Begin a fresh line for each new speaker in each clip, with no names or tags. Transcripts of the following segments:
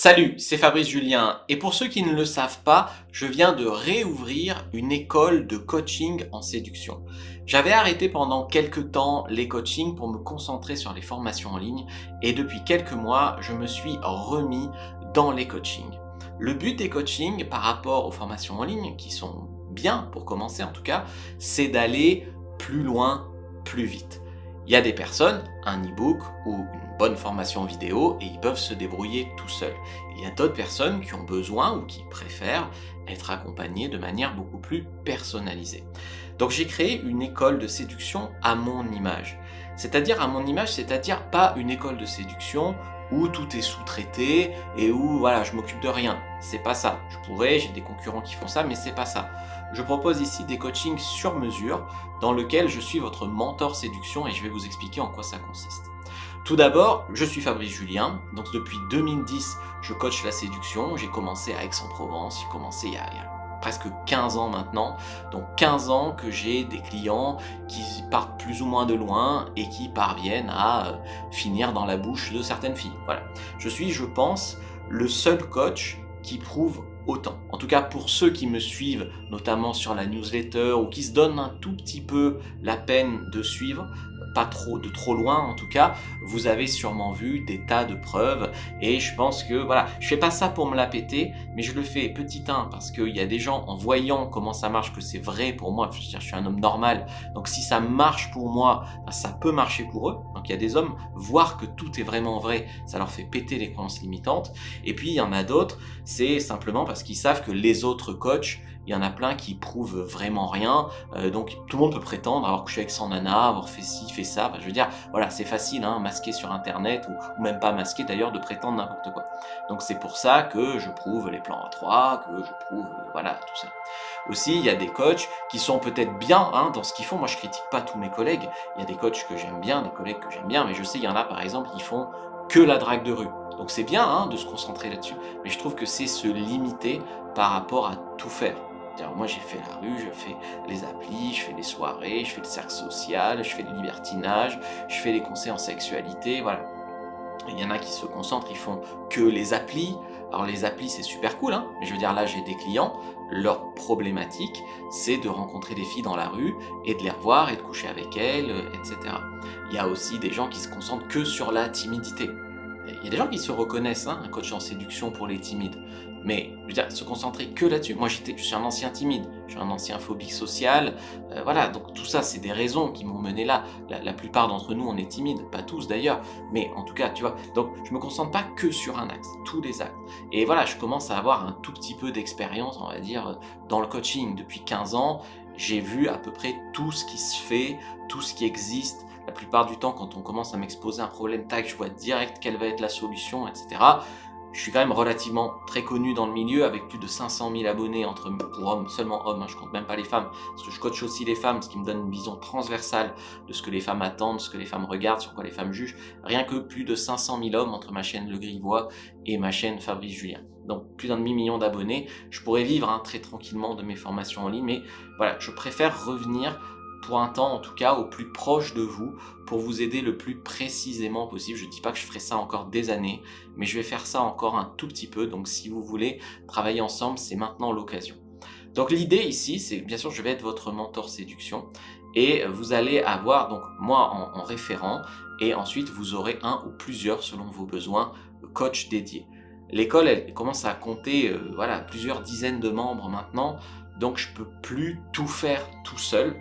Salut, c'est Fabrice Julien et pour ceux qui ne le savent pas, je viens de réouvrir une école de coaching en séduction. J'avais arrêté pendant quelques temps les coachings pour me concentrer sur les formations en ligne et depuis quelques mois, je me suis remis dans les coachings. Le but des coachings par rapport aux formations en ligne, qui sont bien pour commencer en tout cas, c'est d'aller plus loin, plus vite. Il y a des personnes, un e-book ou une bonne formation vidéo et ils peuvent se débrouiller tout seuls. Il y a d'autres personnes qui ont besoin ou qui préfèrent être accompagnées de manière beaucoup plus personnalisée. Donc j'ai créé une école de séduction à mon image. C'est-à-dire à mon image, c'est-à-dire pas une école de séduction où tout est sous-traité et où voilà, je m'occupe de rien. C'est pas ça. J'ai des concurrents qui font ça, mais c'est pas ça. Je propose ici des coachings sur mesure dans lesquels je suis votre mentor séduction et je vais vous expliquer en quoi ça consiste. Tout d'abord, je suis Fabrice Julien, donc depuis 2010, je coach la séduction. J'ai commencé à Aix-en-Provence, j'ai commencé il y a presque 15 ans maintenant, donc 15 ans que j'ai des clients qui partent plus ou moins de loin et qui parviennent à finir dans la bouche de certaines filles. Voilà. Je suis, je pense, le seul coach qui prouve autant. En tout cas, pour ceux qui me suivent, notamment sur la newsletter ou qui se donnent un tout petit peu la peine de suivre, pas trop de trop loin en tout cas, vous avez sûrement vu des tas de preuves et je pense que voilà, je fais pas ça pour me la péter, mais je le fais petit 1 parce qu'il y a des gens en voyant comment ça marche que c'est vrai pour moi, je veux dire, je suis un homme normal, donc si ça marche pour moi, ça peut marcher pour eux. Donc il y a des hommes, voir que tout est vraiment vrai, ça leur fait péter les croyances limitantes, et puis il y en a d'autres, c'est simplement parce qu'ils savent que les autres coachs, il y en a plein qui prouvent vraiment rien, donc tout le monde peut prétendre alors que je suis avec 100 nanas, avoir fait ci, fait ça, je veux dire, voilà, c'est facile, hein, masqué sur internet, ou même pas masqué d'ailleurs, de prétendre n'importe quoi. Donc c'est pour ça que je prouve les plans A3, que je prouve, voilà, tout ça. Aussi, il y a des coachs qui sont peut-être bien hein, dans ce qu'ils font, moi je critique pas tous mes collègues, il y a des coachs que j'aime bien, des collègues que j'aime bien, mais je sais, il y en a par exemple qui font que la drague de rue. Donc c'est bien hein, de se concentrer là-dessus, mais je trouve que c'est se limiter par rapport à tout faire. Moi j'ai fait la rue, je fais les applis, je fais les soirées, je fais le cercle social, je fais le libertinage, je fais les conseils en sexualité, voilà. Il y en a qui se concentrent, ils font que les applis. Alors les applis c'est super cool, hein, mais je veux dire là j'ai des clients, leur problématique c'est de rencontrer des filles dans la rue et de les revoir et de coucher avec elles, etc. Il y a aussi des gens qui se concentrent que sur la timidité. Il y a des gens qui se reconnaissent, hein, un coach en séduction pour les timides. Mais, je veux dire, se concentrer que là-dessus. Moi, je suis un ancien timide, je suis un ancien phobique social, voilà. Donc tout ça, c'est des raisons qui m'ont mené là. La plupart d'entre nous, on est timide, pas tous d'ailleurs, mais en tout cas, tu vois. Donc, je me concentre pas que sur un axe, tous les axes. Et voilà, je commence à avoir un tout petit peu d'expérience, on va dire, dans le coaching. Depuis 15 ans, j'ai vu à peu près tout ce qui se fait, tout ce qui existe. La plupart du temps, quand on commence à m'exposer un problème, tac, je vois direct quelle va être la solution, etc. Je suis quand même relativement très connu dans le milieu, avec plus de 500 000 abonnés pour hommes, seulement hommes, hein, je compte même pas les femmes, parce que je coach aussi les femmes, ce qui me donne une vision transversale de ce que les femmes attendent, ce que les femmes regardent, sur quoi les femmes jugent. Rien que plus de 500 000 hommes entre ma chaîne Le Grivois et ma chaîne Fabrice Julien. Donc plus d'un demi-million d'abonnés. Je pourrais vivre hein, très tranquillement de mes formations en ligne, mais voilà, je préfère revenir pour un temps en tout cas au plus proche de vous pour vous aider le plus précisément possible. Je ne dis pas que je ferai ça encore des années, mais je vais faire ça encore un tout petit peu. Donc si vous voulez travailler ensemble, c'est maintenant l'occasion. Donc l'idée ici, c'est bien sûr je vais être votre mentor séduction et vous allez avoir donc moi en référent et ensuite vous aurez un ou plusieurs selon vos besoins coach dédiés. L'école elle commence à compter voilà, plusieurs dizaines de membres maintenant, donc je peux plus tout faire tout seul.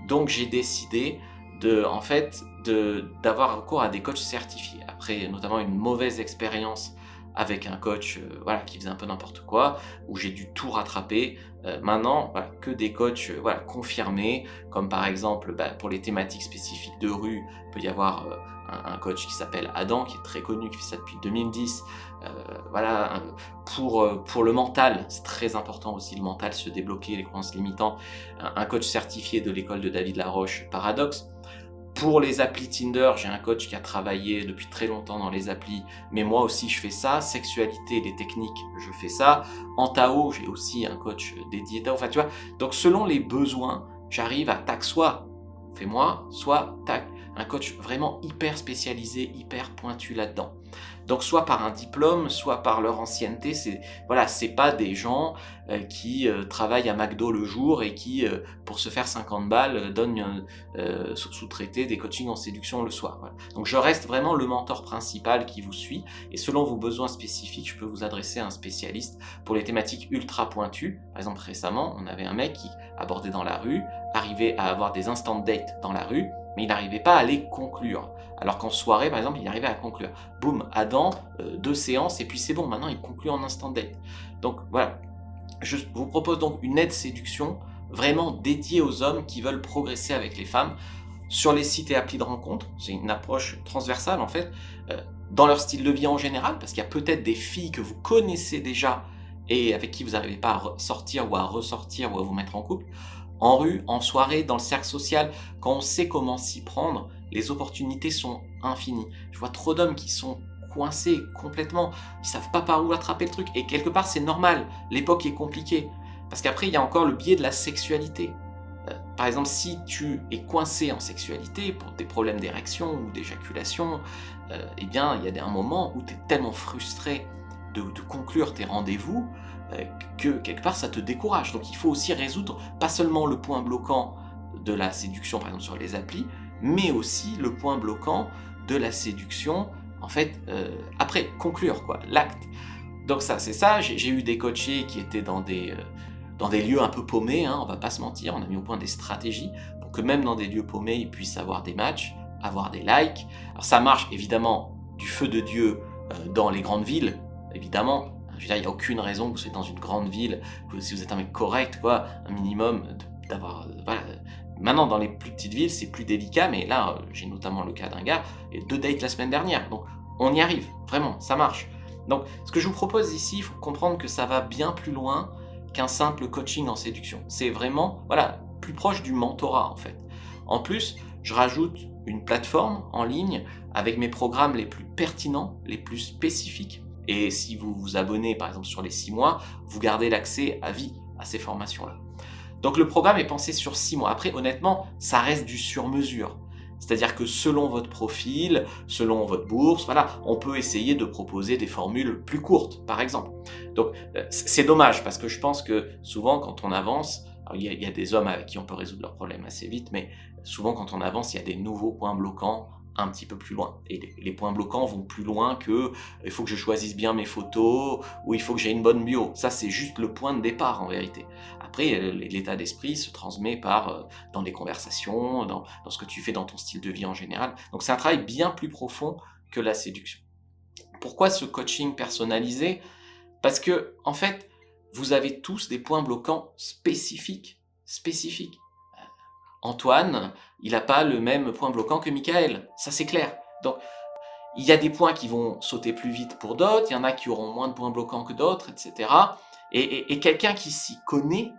Donc j'ai décidé d'avoir recours à des coachs certifiés. Après notamment une mauvaise expérience avec un coach voilà, qui faisait un peu n'importe quoi, où j'ai dû tout rattraper. Maintenant, voilà, que des coachs voilà, confirmés, comme par exemple pour les thématiques spécifiques de rue, il peut y avoir un coach qui s'appelle Adam, qui est très connu, qui fait ça depuis 2010. Voilà, pour le mental, c'est très important aussi le mental, se débloquer les croyances limitantes. Un coach certifié de l'école de David Laroche, Paradoxe. Pour les applis Tinder, j'ai un coach qui a travaillé depuis très longtemps dans les applis, mais moi aussi je fais ça. Sexualité, les techniques, je fais ça. En Tao, j'ai aussi un coach dédié Tao. Enfin, tu vois, donc selon les besoins, j'arrive à tac, soit fais-moi, soit tac, un coach vraiment hyper spécialisé, hyper pointu là-dedans. Donc soit par un diplôme, soit par leur ancienneté, c'est pas des gens qui travaillent à McDo le jour et qui, pour se faire 50 balles, donnent sous-traiter des coachings en séduction le soir. Voilà. Donc je reste vraiment le mentor principal qui vous suit, et selon vos besoins spécifiques, je peux vous adresser à un spécialiste pour les thématiques ultra pointues. Par exemple, récemment, on avait un mec qui abordait dans la rue, arrivait à avoir des instant dates dans la rue, mais il n'arrivait pas à les conclure. Alors qu'en soirée, par exemple, il arrivait à conclure. Boum, Adam, 2 séances, et puis c'est bon, maintenant il conclut en instant date. Donc voilà, je vous propose donc une aide séduction vraiment dédiée aux hommes qui veulent progresser avec les femmes sur les sites et applis de rencontre. C'est une approche transversale en fait, dans leur style de vie en général, parce qu'il y a peut-être des filles que vous connaissez déjà et avec qui vous n'arrivez pas à sortir ou à ressortir ou à vous mettre en couple. En rue, en soirée, dans le cercle social, quand on sait comment s'y prendre, les opportunités sont infinies. Je vois trop d'hommes qui sont coincés complètement, ils savent pas par où attraper le truc, et quelque part c'est normal, l'époque est compliquée, parce qu'après il y a encore le biais de la sexualité. Par exemple, si tu es coincé en sexualité pour des problèmes d'érection ou d'éjaculation, eh bien il y a un moment où tu es tellement frustré de conclure tes rendez-vous que quelque part ça te décourage. Donc il faut aussi résoudre pas seulement le point bloquant de la séduction par exemple sur les applis, mais aussi le point bloquant de la séduction en fait après conclure quoi, l'acte. Donc ça c'est ça, j'ai eu des coachés qui étaient dans des lieux un peu paumés, hein, on va pas se mentir, on a mis au point des stratégies pour que même dans des lieux paumés ils puissent avoir des matchs, avoir des likes. Alors ça marche évidemment du feu de Dieu dans les grandes villes, évidemment. Je veux dire, il n'y a aucune raison que vous soyez dans une grande ville, si vous êtes un mec correct, quoi, un minimum d'avoir... voilà. Maintenant, dans les plus petites villes, c'est plus délicat, mais là, j'ai notamment le cas d'un gars, et 2 dates la semaine dernière, donc on y arrive, vraiment, ça marche. Donc, ce que je vous propose ici, il faut comprendre que ça va bien plus loin qu'un simple coaching en séduction. C'est vraiment, voilà, plus proche du mentorat, en fait. En plus, je rajoute une plateforme en ligne avec mes programmes les plus pertinents, les plus spécifiques. Et si vous vous abonnez, par exemple, sur les 6 mois, vous gardez l'accès à vie à ces formations-là. Donc le programme est pensé sur 6 mois. Après, honnêtement, ça reste du sur-mesure. C'est-à-dire que selon votre profil, selon votre bourse, voilà, on peut essayer de proposer des formules plus courtes, par exemple. Donc c'est dommage, parce que je pense que souvent, quand on avance, il y a des hommes avec qui on peut résoudre leurs problèmes assez vite, mais souvent quand on avance, il y a des nouveaux points bloquants un petit peu plus loin. Et les points bloquants vont plus loin que il faut que je choisisse bien mes photos, ou il faut que j'ai une bonne bio. Ça, c'est juste le point de départ en vérité. Après, l'état d'esprit se transmet dans des conversations, dans ce que tu fais dans ton style de vie en général. Donc c'est un travail bien plus profond que la séduction. Pourquoi ce coaching personnalisé? Parce que, en fait, vous avez tous des points bloquants spécifiques. Antoine, il n'a pas le même point bloquant que Michael, ça c'est clair. Donc, il y a des points qui vont sauter plus vite pour d'autres, il y en a qui auront moins de points bloquants que d'autres, etc. Et quelqu'un qui s'y connaît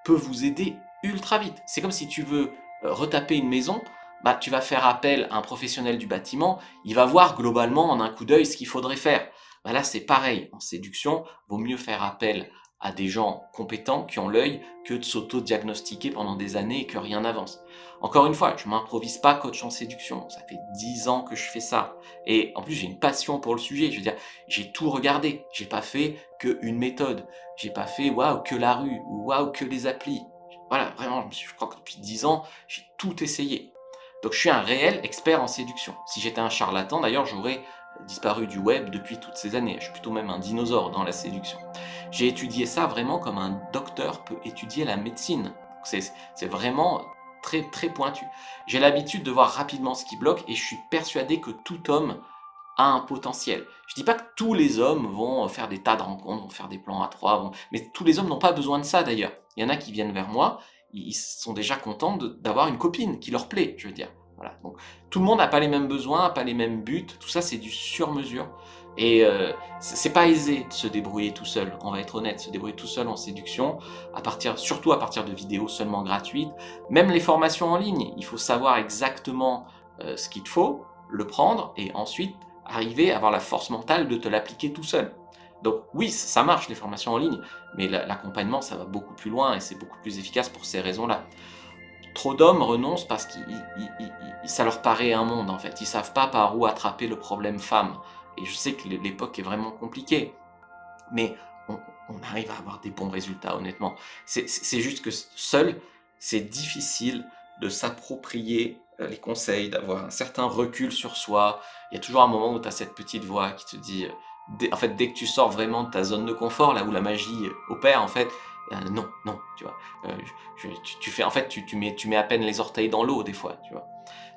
peut vous aider ultra vite. C'est comme si tu veux retaper une maison, bah, tu vas faire appel à un professionnel du bâtiment, il va voir globalement en un coup d'œil ce qu'il faudrait faire. Bah là, c'est pareil, en séduction, vaut mieux faire appel à des gens compétents qui ont l'œil que de s'auto-diagnostiquer pendant des années et que rien n'avance. Encore une fois, je m'improvise pas coach en séduction, ça fait 10 ans que je fais ça. Et en plus, j'ai une passion pour le sujet, je veux dire, j'ai tout regardé, j'ai pas fait qu'une méthode, j'ai pas fait waouh que la rue, ou waouh que les applis. Voilà, vraiment, je crois que depuis 10 ans, j'ai tout essayé. Donc je suis un réel expert en séduction. Si j'étais un charlatan, d'ailleurs, j'aurais disparu du web depuis toutes ces années. Je suis plutôt même un dinosaure dans la séduction. J'ai étudié ça vraiment comme un docteur peut étudier la médecine. C'est vraiment très très pointu. J'ai l'habitude de voir rapidement ce qui bloque et je suis persuadé que tout homme a un potentiel. Je dis pas que tous les hommes vont faire des tas de rencontres, vont faire des plans à 3, mais tous les hommes n'ont pas besoin de ça d'ailleurs. Il y en a qui viennent vers moi, ils sont déjà contents d'avoir une copine qui leur plaît, je veux dire. Voilà. Donc, tout le monde n'a pas les mêmes besoins, pas les mêmes buts, tout ça c'est du sur-mesure. Et c'est pas aisé de se débrouiller tout seul, on va être honnête, se débrouiller tout seul en séduction, surtout à partir de vidéos seulement gratuites. Même les formations en ligne, il faut savoir exactement ce qu'il te faut, le prendre et ensuite arriver à avoir la force mentale de te l'appliquer tout seul. Donc oui, ça marche les formations en ligne, mais l'accompagnement ça va beaucoup plus loin et c'est beaucoup plus efficace pour ces raisons-là. Trop d'hommes renoncent parce que ça leur paraît un monde en fait. Ils savent pas par où attraper le problème femme. Et je sais que l'époque est vraiment compliquée, mais on, on arrive à avoir des bons résultats honnêtement. C'est juste que seul, c'est difficile de s'approprier les conseils, d'avoir un certain recul sur soi. Il y a toujours un moment où tu as cette petite voix qui te dit, en fait, dès que tu sors vraiment de ta zone de confort, là où la magie opère, en fait, non, non, tu vois. Tu fais, en fait, tu mets à peine les orteils dans l'eau des fois, tu vois.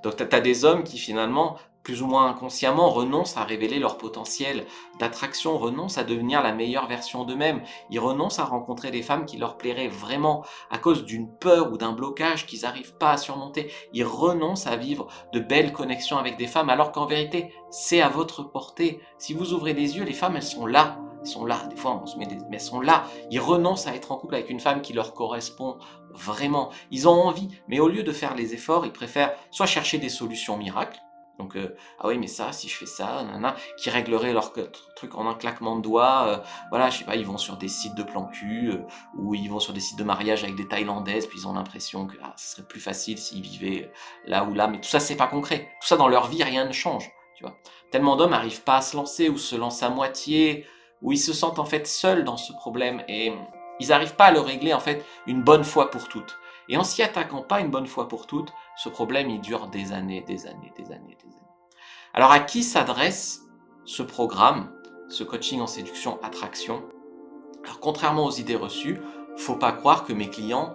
Donc tu as des hommes qui finalement, plus ou moins inconsciemment, renoncent à révéler leur potentiel d'attraction, renoncent à devenir la meilleure version d'eux-mêmes. Ils renoncent à rencontrer des femmes qui leur plairaient vraiment à cause d'une peur ou d'un blocage qu'ils n'arrivent pas à surmonter. Ils renoncent à vivre de belles connexions avec des femmes alors qu'en vérité, c'est à votre portée. Si vous ouvrez les yeux, les femmes, elles sont là. Elles sont là, des fois on se met des... mais elles sont là. Ils renoncent à être en couple avec une femme qui leur correspond vraiment. Ils ont envie, mais au lieu de faire les efforts, ils préfèrent soit chercher des solutions miracles, donc ah oui mais ça, si je fais ça, nanana, qui régleraient leur truc en un claquement de doigts, voilà, je sais pas, ils vont sur des sites de plan cul, ou ils vont sur des sites de mariage avec des Thaïlandaises, puis ils ont l'impression que ce serait plus facile s'ils vivaient là ou là, mais tout ça c'est pas concret, tout ça dans leur vie, rien ne change, tu vois. Tellement d'hommes n'arrivent pas à se lancer, ou se lancent à moitié, ou ils se sentent en fait seuls dans ce problème, et ils n'arrivent pas à le régler en fait une bonne fois pour toutes. Et en s'y attaquant pas une bonne fois pour toutes, ce problème il dure des années, des années, des années, des années. Alors à qui s'adresse ce programme, ce coaching en séduction attraction? Alors contrairement aux idées reçues, faut pas croire que mes clients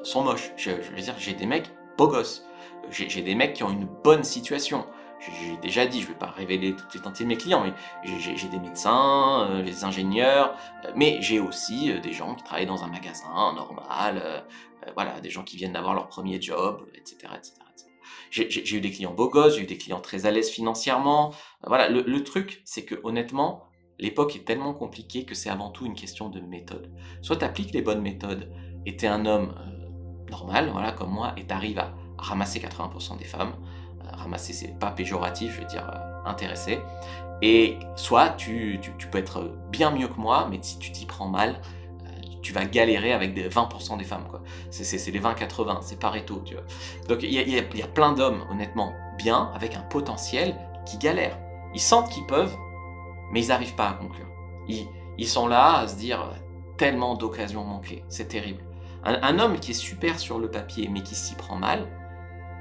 sont moches. Je veux dire, j'ai des mecs beaux gosses, j'ai des mecs qui ont une bonne situation. J'ai déjà dit, je ne vais pas révéler toutes les entités de mes clients, mais j'ai des médecins, des ingénieurs, mais j'ai aussi des gens qui travaillent dans un magasin normal, voilà, des gens qui viennent d'avoir leur premier job, etc., etc., etc. J'ai eu des clients beaux gosses, j'ai eu des clients très à l'aise financièrement. Voilà, le truc, c'est que honnêtement, l'époque est tellement compliquée que c'est avant tout une question de méthode. Soit tu appliques les bonnes méthodes et tu es un homme normal, voilà, comme moi, et tu arrives à ramasser 80% des femmes. Ramasser, c'est pas péjoratif, je veux dire intéressé. Et soit tu peux être bien mieux que moi, mais si tu t'y prends mal, tu vas galérer avec des 20% des femmes, quoi. C'est les 20-80, c'est Pareto, tu vois. Donc il y a plein d'hommes, honnêtement, bien, avec un potentiel, qui galèrent. Ils sentent qu'ils peuvent, mais ils n'arrivent pas à conclure. Ils sont là à se dire tellement d'occasions manquées, c'est terrible. Un homme qui est super sur le papier, mais qui s'y prend mal,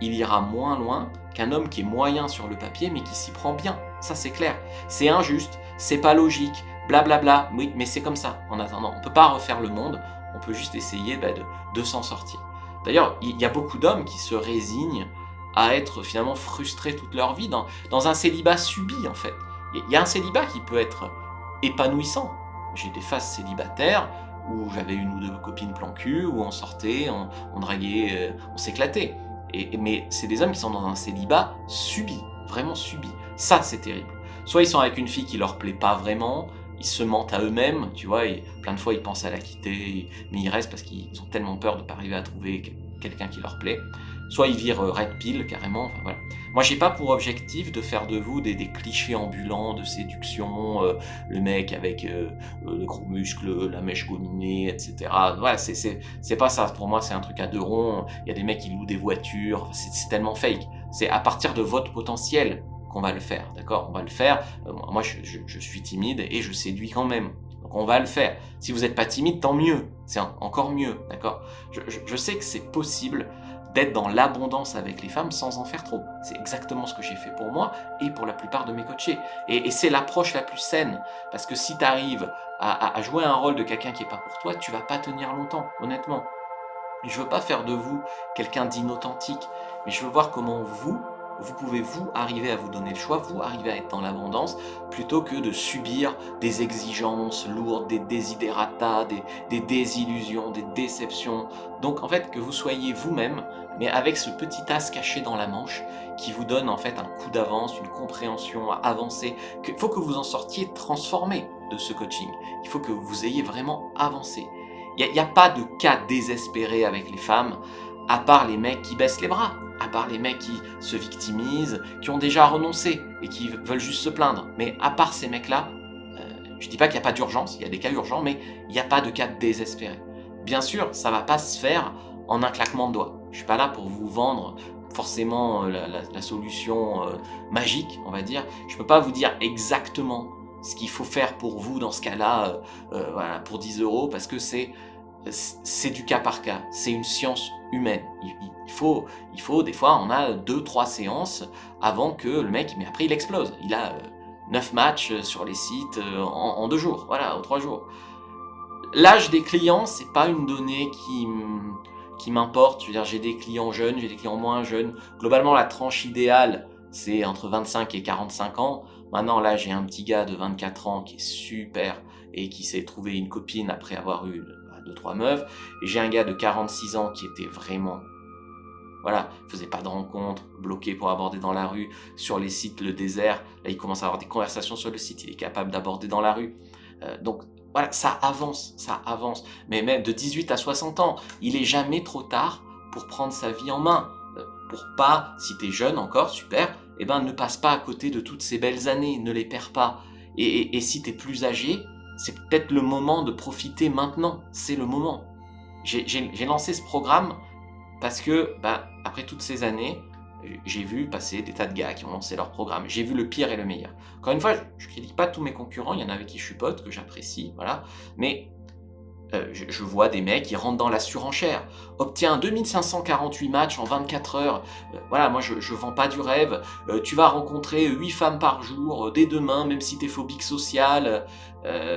il ira moins loin qu'un homme qui est moyen sur le papier, mais qui s'y prend bien. Ça, c'est clair. C'est injuste, c'est pas logique, blablabla. Oui, mais c'est comme ça. En attendant, on peut pas refaire le monde, on peut juste essayer de s'en sortir. D'ailleurs, il y a beaucoup d'hommes qui se résignent à être finalement frustrés toute leur vie dans un célibat subi, en fait. Il y a un célibat qui peut être épanouissant. J'ai des phases célibataires où j'avais une ou deux copines plan cul, où on sortait, on draguait, on s'éclatait. Mais c'est des hommes qui sont dans un célibat subi, vraiment subi. Ça, c'est terrible. Soit ils sont avec une fille qui leur plaît pas vraiment, ils se mentent à eux-mêmes, tu vois, et plein de fois ils pensent à la quitter, mais ils restent parce qu'ils ont tellement peur de ne pas arriver à trouver quelqu'un qui leur plaît. Soit ils virent red pill carrément, enfin voilà. Moi j'ai pas pour objectif de faire de vous des clichés ambulants de séduction, le mec avec les gros muscles, la mèche gominée, etc. Voilà, c'est pas ça, pour moi c'est un truc à deux ronds, il y a des mecs qui louent des voitures, c'est tellement fake. C'est à partir de votre potentiel qu'on va le faire, d'accord? On va le faire, moi je suis timide et je séduis quand même. Donc on va le faire. Si vous n'êtes pas timide, tant mieux, c'est encore mieux, d'accord? Je sais que c'est possible d'être dans l'abondance avec les femmes sans en faire trop. C'est exactement ce que j'ai fait pour moi et pour la plupart de mes coachés. Et c'est l'approche la plus saine, parce que si tu arrives à jouer un rôle de quelqu'un qui n'est pas pour toi, tu vas pas tenir longtemps, honnêtement. Je veux pas faire de vous quelqu'un d'inauthentique, mais je veux voir comment vous pouvez vous arriver à vous donner le choix, vous arriver à être dans l'abondance, plutôt que de subir des exigences lourdes, des desiderata, des désillusions, des déceptions. Donc en fait que vous soyez vous-même, mais avec ce petit as caché dans la manche qui vous donne en fait un coup d'avance, une compréhension avancée. Il faut que vous en sortiez transformé de ce coaching. Il faut que vous ayez vraiment avancé. Il n'y a pas de cas désespéré avec les femmes, à part les mecs qui baissent les bras, à part les mecs qui se victimisent, qui ont déjà renoncé et qui veulent juste se plaindre. Mais à part ces mecs-là, je dis pas qu'il n'y a pas d'urgence, il y a des cas urgents, mais il n'y a pas de cas désespéré. Bien sûr, ça va pas se faire en un claquement de doigts. Je suis pas là pour vous vendre forcément la solution magique, on va dire. Je peux pas vous dire exactement ce qu'il faut faire pour vous dans ce cas-là, voilà, pour 10 euros, parce que c'est du cas par cas, c'est une science humaine. Il faut des fois, on a 2-3 séances avant que le mec, mais après il explose. Il a 9 matchs sur les sites en 2 jours, voilà, en 3 jours. L'âge des clients, c'est pas une donnée qui m'importe. Je veux dire, j'ai des clients jeunes, j'ai des clients moins jeunes. Globalement, la tranche idéale, c'est entre 25 et 45 ans. Maintenant, là, j'ai un petit gars de 24 ans qui est super et qui s'est trouvé une copine après avoir eu 2-3 meufs. Et j'ai un gars de 46 ans qui était vraiment... Voilà, faisait pas de rencontres, bloqué pour aborder dans la rue. Sur les sites, le désert, là, il commence à avoir des conversations sur le site. Il est capable d'aborder dans la rue. Donc, voilà, ça avance. Mais même de 18 à 60 ans, il est jamais trop tard pour prendre sa vie en main. Pour pas, si t'es jeune encore, super, eh ben ne passe pas à côté de toutes ces belles années, ne les perds pas. Et si t'es plus âgé, c'est peut-être le moment de profiter maintenant, c'est le moment. J'ai lancé ce programme parce que, après toutes ces années, j'ai vu passer des tas de gars qui ont lancé leur programme. J'ai vu le pire et le meilleur. Encore une fois, je critique pas tous mes concurrents, il y en a avec qui je suis pote, que j'apprécie, voilà. Mais je vois des mecs qui rentrent dans la surenchère. Obtiens 2548 matchs en 24 heures. Voilà, moi je vends pas du rêve. Tu vas rencontrer 8 femmes par jour, dès demain, même si t'es phobique social.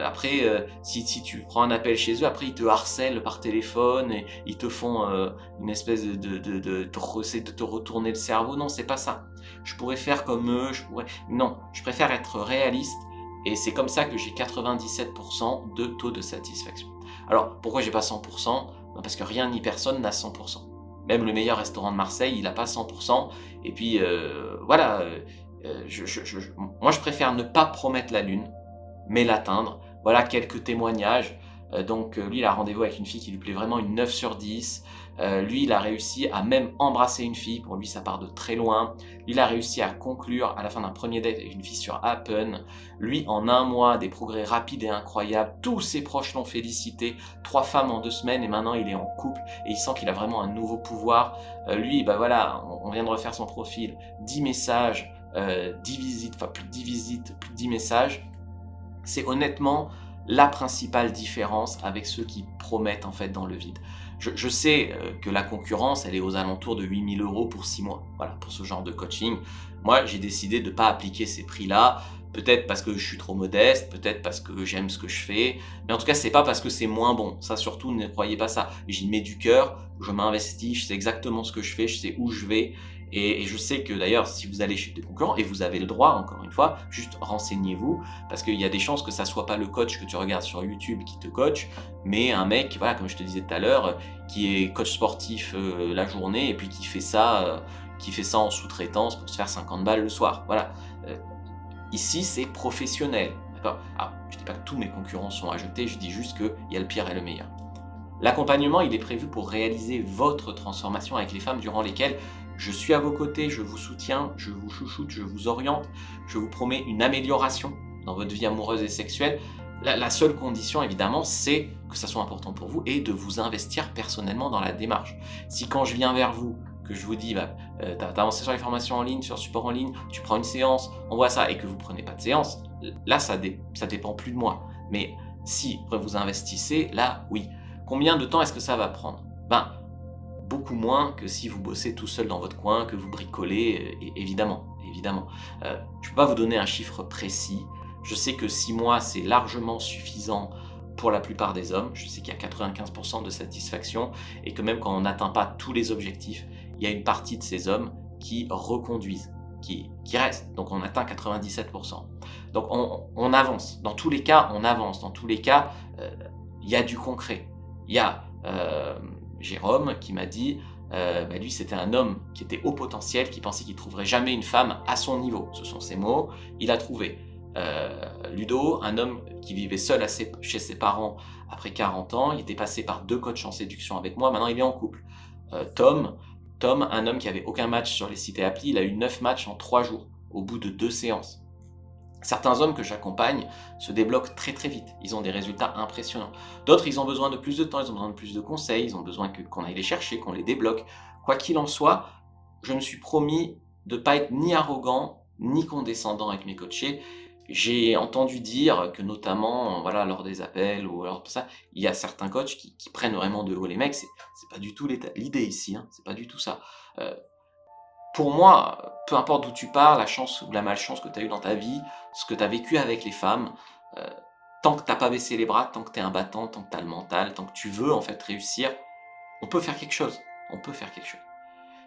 Après, si tu prends un appel chez eux, après ils te harcèlent par téléphone et ils te font une espèce de te retourner le cerveau. Non, c'est pas ça. Je pourrais faire comme eux, Non, je préfère être réaliste et c'est comme ça que j'ai 97% de taux de satisfaction. Alors, pourquoi j'ai pas 100%? Parce que rien ni personne n'a 100%. Même le meilleur restaurant de Marseille, il n'a pas 100%. Et puis, voilà, moi je préfère ne pas promettre la lune, mais l'atteindre. Voilà quelques témoignages. Donc lui, il a rendez-vous avec une fille qui lui plaît vraiment, une 9 sur 10. Lui, il a réussi à même embrasser une fille. Pour lui, ça part de très loin. Lui, il a réussi à conclure à la fin d'un premier date avec une fille sur Happn. Lui, en 1 mois, des progrès rapides et incroyables. Tous ses proches l'ont félicité. 3 femmes en 2 semaines et maintenant, il est en couple et il sent qu'il a vraiment un nouveau pouvoir. Lui, voilà, on vient de refaire son profil. 10 messages, 10 visites, enfin plus de 10 visites, plus de 10 messages. C'est honnêtement la principale différence avec ceux qui promettent en fait dans le vide. Je sais que la concurrence, elle est aux alentours de 8 000 € pour 6 mois, voilà, pour ce genre de coaching. Moi, j'ai décidé de ne pas appliquer ces prix-là, peut-être parce que je suis trop modeste, peut-être parce que j'aime ce que je fais, mais en tout cas, c'est pas parce que c'est moins bon. Ça, surtout, ne croyez pas ça. J'y mets du cœur, je m'investis, je sais exactement ce que je fais, je sais où je vais. Et je sais que d'ailleurs, si vous allez chez des concurrents, et vous avez le droit, encore une fois, juste renseignez-vous, parce qu'il y a des chances que ça soit pas le coach que tu regardes sur YouTube qui te coach, mais un mec, voilà, comme je te disais tout à l'heure, qui est coach sportif la journée, et puis qui fait ça en sous-traitance pour se faire 50 balles le soir. Voilà. Ici, c'est professionnel. D'accord ? Alors, je dis pas que tous mes concurrents sont à jeter, je dis juste qu'il y a le pire et le meilleur. L'accompagnement, il est prévu pour réaliser votre transformation avec les femmes durant lesquelles je suis à vos côtés, je vous soutiens, je vous chouchoute, je vous oriente, je vous promets une amélioration dans votre vie amoureuse et sexuelle. La seule condition, évidemment, c'est que ça soit important pour vous et de vous investir personnellement dans la démarche. Si quand je viens vers vous, que je vous dis, t'as avancé sur les formations en ligne, sur le support en ligne, tu prends une séance, on voit ça, et que vous prenez pas de séance, là, ça dépend plus de moi. Mais si vous investissez, là, oui. Combien de temps est-ce que ça va prendre ? Beaucoup moins que si vous bossez tout seul dans votre coin, que vous bricolez, évidemment. Je ne peux pas vous donner un chiffre précis. Je sais que 6 mois, c'est largement suffisant pour la plupart des hommes. Je sais qu'il y a 95% de satisfaction et que même quand on n'atteint pas tous les objectifs, il y a une partie de ces hommes qui reconduisent, qui restent. Donc on atteint 97%. Donc on avance. Dans tous les cas, on avance. Dans tous les cas, il y a du concret. Il y a Jérôme qui m'a dit, lui c'était un homme qui était haut potentiel, qui pensait qu'il ne trouverait jamais une femme à son niveau. Ce sont ses mots, il a trouvé. Ludo, un homme qui vivait seul chez ses parents après 40 ans, il était passé par 2 coachs en séduction avec moi, maintenant il est en couple. Tom, un homme qui avait aucun match sur les sites et applis, il a eu 9 matchs en 3 jours, au bout de 2 séances. Certains hommes que j'accompagne se débloquent très très vite, ils ont des résultats impressionnants. D'autres, ils ont besoin de plus de temps, ils ont besoin de plus de conseils, ils ont besoin qu'on aille les chercher, qu'on les débloque, quoi qu'il en soit, je me suis promis de ne pas être ni arrogant, ni condescendant avec mes coachés. J'ai entendu dire que notamment, voilà, lors des appels ou alors tout ça, il y a certains coachs qui prennent vraiment de haut les mecs. C'est pas du tout l'idée ici, hein, c'est pas du tout ça. Pour moi, peu importe d'où tu pars, la chance ou la malchance que tu as eue dans ta vie, ce que tu as vécu avec les femmes, tant que tu n'as pas baissé les bras, tant que tu es un battant, tant que tu as le mental, tant que tu veux en fait réussir, on peut faire quelque chose. On peut faire quelque chose.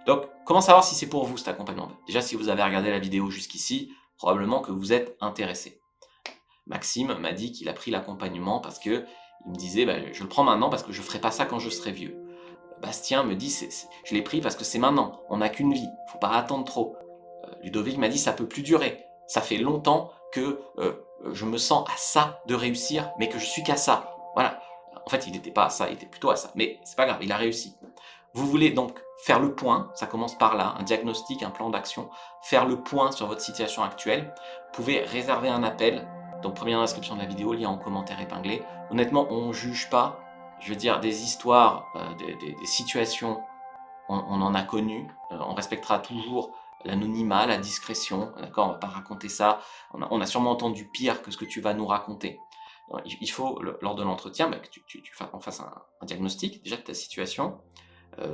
Donc, comment savoir si c'est pour vous cet accompagnement? Déjà, si vous avez regardé la vidéo jusqu'ici, probablement que vous êtes intéressé. Maxime m'a dit qu'il a pris l'accompagnement parce que il me disait je le prends maintenant parce que je ne ferai pas ça quand je serai vieux. Bastien me dit je l'ai pris parce que c'est maintenant, on n'a qu'une vie, faut pas attendre trop. Ludovic m'a dit ça peut plus durer, ça fait longtemps que je me sens à ça de réussir, mais que je suis qu'à ça. Voilà. En fait, il n'était pas à ça, il était plutôt à ça. Mais c'est pas grave, il a réussi. Vous voulez donc faire le point, ça commence par là, un diagnostic, un plan d'action, faire le point sur votre situation actuelle. Vous pouvez réserver un appel, donc première description de la vidéo, lien en commentaire épinglé. Honnêtement, on ne juge pas, je veux dire, des histoires, des situations, on en a connu, on respectera toujours l'anonymat, la discrétion, d'accord, on va pas raconter ça, on a sûrement entendu pire que ce que tu vas nous raconter. Il faut, lors de l'entretien, que tu fasses un diagnostic déjà de ta situation,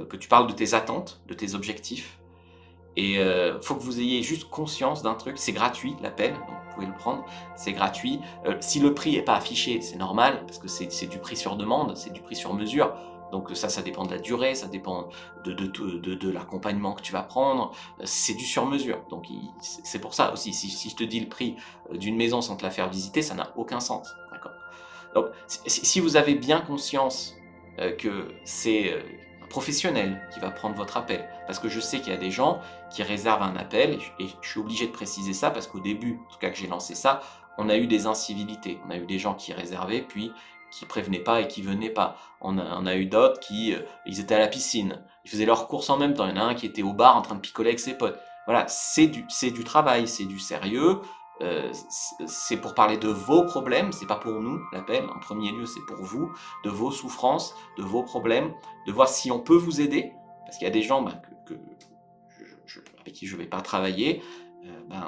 que tu parles de tes attentes, de tes objectifs, et faut que vous ayez juste conscience d'un truc, c'est gratuit l'appel, donc vous pouvez le prendre, c'est gratuit. Si le prix n'est pas affiché, c'est normal, parce que c'est du prix sur demande, c'est du prix sur mesure, donc ça dépend de la durée, ça dépend de l'accompagnement que tu vas prendre, c'est du sur mesure, donc c'est pour ça aussi, si je te dis le prix d'une maison sans te la faire visiter, ça n'a aucun sens, d'accord? Donc si vous avez bien conscience que c'est un professionnel qui va prendre votre appel, parce que je sais qu'il y a des gens qui réservent un appel, et je suis obligé de préciser ça, parce qu'au début, en tout cas que j'ai lancé ça, on a eu des incivilités, on a eu des gens qui réservaient, puis qui prévenaient pas et qui venaient pas. On a eu d'autres qui, ils étaient à la piscine, ils faisaient leurs courses en même temps, il y en a un qui était au bar en train de picoler avec ses potes. Voilà, c'est du travail, c'est du sérieux, c'est pour parler de vos problèmes, c'est pas pour nous l'appel, en premier lieu c'est pour vous, de vos souffrances, de vos problèmes, de voir si on peut vous aider, parce qu'il y a des gens avec qui je ne vais pas travailler,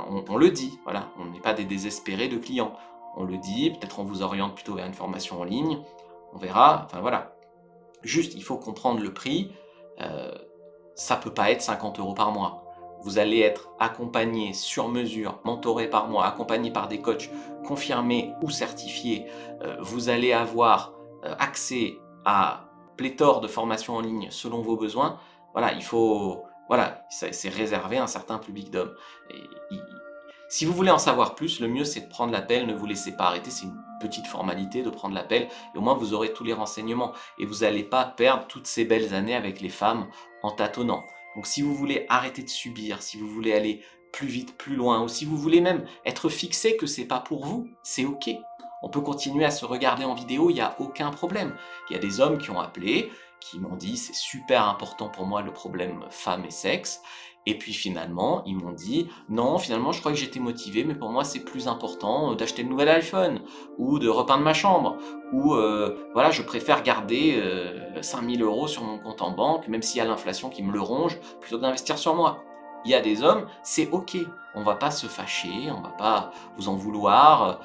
on le dit, voilà, on n'est pas des désespérés de clients, on le dit, peut-être on vous oriente plutôt vers une formation en ligne, on verra, enfin voilà. Juste, il faut comprendre le prix, ça peut pas être 50 € par mois. Vous allez être accompagné sur mesure, mentoré par moi, accompagné par des coachs confirmés ou certifiés. Vous allez avoir accès à pléthore de formations en ligne selon vos besoins. Voilà, voilà, c'est réservé à un certain public d'hommes. Si vous voulez en savoir plus, le mieux c'est de prendre l'appel, ne vous laissez pas arrêter, c'est une petite formalité de prendre l'appel, et au moins vous aurez tous les renseignements, et vous n'allez pas perdre toutes ces belles années avec les femmes en tâtonnant. Donc si vous voulez arrêter de subir, si vous voulez aller plus vite, plus loin, ou si vous voulez même être fixé que c'est pas pour vous, c'est ok. On peut continuer à se regarder en vidéo, il n'y a aucun problème. Il y a des hommes qui ont appelé, qui m'ont dit c'est super important pour moi le problème femme et sexe, et puis finalement ils m'ont dit non, finalement je crois que j'étais motivé, mais pour moi c'est plus important d'acheter le nouvel iPhone, ou de repeindre ma chambre, ou voilà, je préfère garder 5000 € sur mon compte en banque, même s'il y a l'inflation qui me le ronge, plutôt que d'investir sur moi. Il y a des hommes, c'est ok, on va pas se fâcher, on va pas vous en vouloir,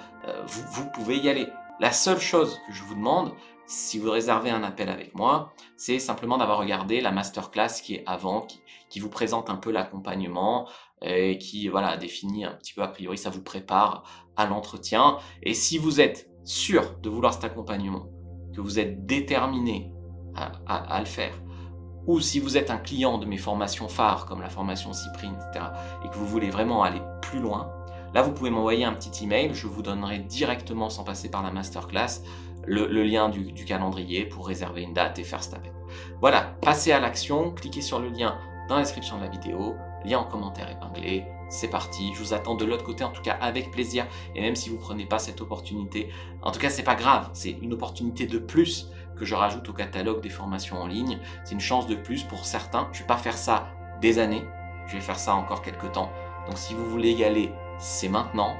vous pouvez y aller. La seule chose que je vous demande, si vous réservez un appel avec moi, c'est simplement d'avoir regardé la masterclass qui est avant, qui vous présente un peu l'accompagnement et qui voilà, définit un petit peu a priori, ça vous prépare à l'entretien. Et si vous êtes sûr de vouloir cet accompagnement, que vous êtes déterminé à le faire, ou si vous êtes un client de mes formations phares, comme la formation Cyprine, etc., et que vous voulez vraiment aller plus loin, là vous pouvez m'envoyer un petit email, je vous donnerai directement, sans passer par la masterclass, le lien du calendrier pour réserver une date et faire cet appel. Voilà, passez à l'action, cliquez sur le lien dans la description de la vidéo, lien en commentaire épinglé, c'est parti, je vous attends de l'autre côté, en tout cas avec plaisir, et même si vous ne prenez pas cette opportunité, en tout cas c'est pas grave, c'est une opportunité de plus que je rajoute au catalogue des formations en ligne, c'est une chance de plus pour certains, je ne vais pas faire ça des années, je vais faire ça encore quelques temps, donc si vous voulez y aller, c'est maintenant,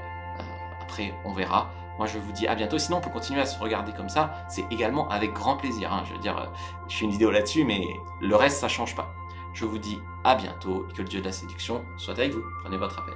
après on verra. Moi je vous dis à bientôt, sinon on peut continuer à se regarder comme ça, c'est également avec grand plaisir, hein. Je veux dire, je fais une vidéo là-dessus, mais le reste ça change pas. Je vous dis à bientôt et que le dieu de la séduction soit avec vous. Prenez votre appel.